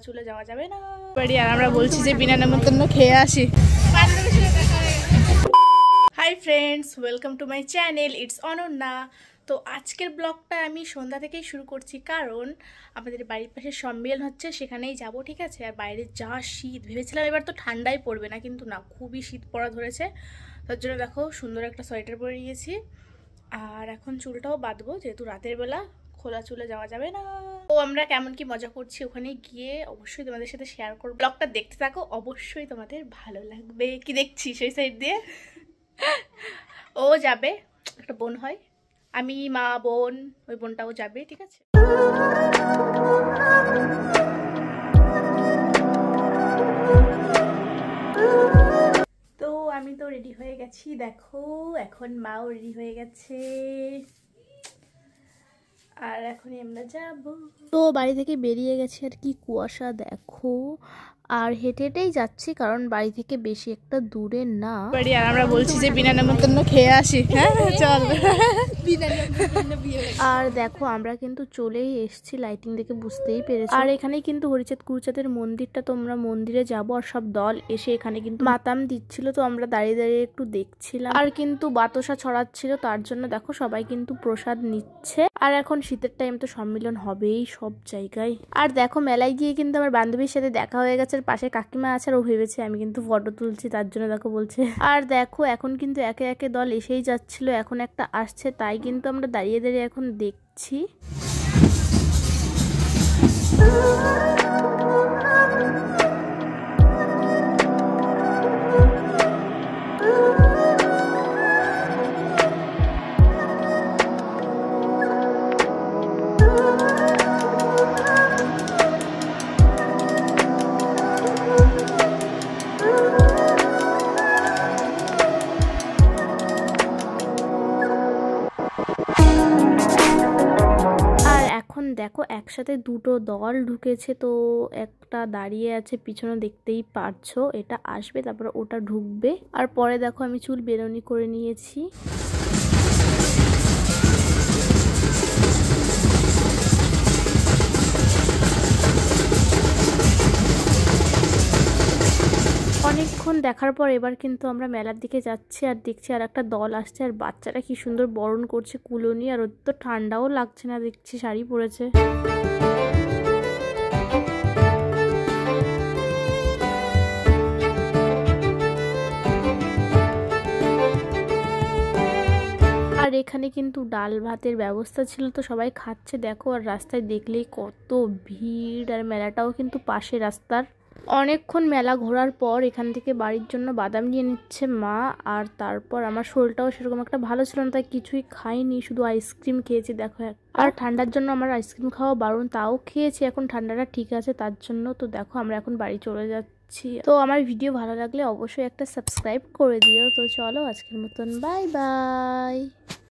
চুলে যাওয়া যাবে না বাড়ি। আর আমরা বলছি যে বিনা নেমন্তন্ন খেয়ে আসি। Hi friends, welcome to my channel, it's Ananya. তো আজকের ব্লগটা আমি সন্ধ্যা থেকেই শুরু করছি, কারণ আমাদের বাড়ির পাশে সম্মেলন হচ্ছে, সেখানেই যাব, ঠিক আছে। আর বাইরে যা শীত, ভেবেছিলাম এবার তো ঠান্ডাই পড়বে না, কিন্তু না, খুবই শীত পড়া ধরেছে। তার জন্য দেখো সুন্দর একটা সোয়েটার পরে নিয়েছি। আর এখন চুলটাও বাঁধবো, যেহেতু রাতের বেলা খোলা চুলে যাওয়া যাবে না। তো আমরা কেমন কি মজা করছি ওখানে গিয়ে অবশ্যই তোমাদের সাথে শেয়ার করবো। ব্লগটা দেখতে থাকো, অবশ্যই তোমাদের ভালো লাগবে। কি দেখছি সেই সাইড দিয়ে? ও যাবে, একটা বোন হয়, আমি, মা, বোন, ওই বোনটাও যাবে, ঠিক আছে। তো আমি তো রেডি হয়ে গেছি, দেখো এখন মাও রেডি হয়ে গেছে, আর এখনই আমরা যাব। তো বাড়ি থেকে বেরিয়ে গেছি, আর কি কুয়াশা দেখো। আর হেঁটে হেঁটেই যাচ্ছি, কারণ বাড়ি থেকে বেশি একটা দূরে না বাড়ি। আর আমরা বলছি যে বিনা নেমন্তন্ন খেয়ে আসি। হ্যাঁ চল। আর দেখো আমরা কিন্তু চলেই এসেছি, লাইটিং দেখে বুঝতেই পেরেছি। আর এখানে কিন্তু হরিচাঁদ কুরুচাঁদের মন্দিরটা, তো আমরা মন্দিরে যাবো। আর সব দল এসে এখানে কিন্তু মাতাম দিচ্ছিল, তো আমরা দাঁড়িয়ে দাঁড়িয়ে একটু দেখছিলাম। আর কিন্তু বাতাসা ছড়াচ্ছিল, তার জন্য দেখো সবাই কিন্তু প্রসাদ নিচ্ছে। আর এখন শীতের টাইম, তো সম্মেলন হবেই সব জায়গায়। আর দেখো মেলায় গিয়ে কিন্তু আমার বান্ধবীর সাথে দেখা হয়ে গেছে, পাশে কাকিমা আছে, আর ও ভেবেছে আমি কিন্তু ফটো তুলছি, তার জন্য দেখো বলছে। আর দেখো এখন কিন্তু একে একে দল এসেই যাচ্ছিল, এখন একটা আসছে, তাই কিন্তু আমরা দাঁড়িয়ে দাঁড়িয়ে এখন দেখছি। দেখো একসাথে দুটো দল ঢুকেছে, তো একটা দাঁড়িয়ে আছে পিছনে, দেখতেই পারছো। এটা আসবে, তারপরে ওটা ঢুকবে। আর পরে দেখো আমি চুল বেরোনি করে নিয়েছি। অনেকক্ষণ দেখার পর এবার কিন্তু আমরা মেলার দিকে যাচ্ছি, আর দেখছি আর একটা দল আসছে, আর বাচ্চারা কি সুন্দর বরণ করছে কুলোনি। আর ওর তো ঠান্ডাও লাগছে না, দেখছি শাড়ি পরেছে। আর এখানে কিন্তু ডাল ভাতের ব্যবস্থা ছিল, তো সবাই খাচ্ছে দেখো। আর রাস্তায় দেখলেই কত ভিড়, আর মেলাটাও কিন্তু পাশে রাস্তার। অনেকক্ষণ মেলা ঘোরার পর এখান থেকে বাড়ির জন্য বাদাম নিয়ে নিচ্ছে মা। আর তারপর আমার শরীরটাও সেরকম একটা ভালো ছিল না, তাই কিছুই খাইনি, শুধু আইসক্রিম খেয়েছি দেখো। আর ঠান্ডার জন্য আমার আইসক্রিম খাওয়া বারণ, তাও খেয়েছি। এখন ঠান্ডাটা ঠিক আছে তার জন্য। তো দেখো আমরা এখন বাড়ি চলে যাচ্ছি। তো আমার ভিডিও ভালো লাগলে অবশ্যই একটা সাবস্ক্রাইব করে দিও। তো চলো আজকের মতন বাই বাই।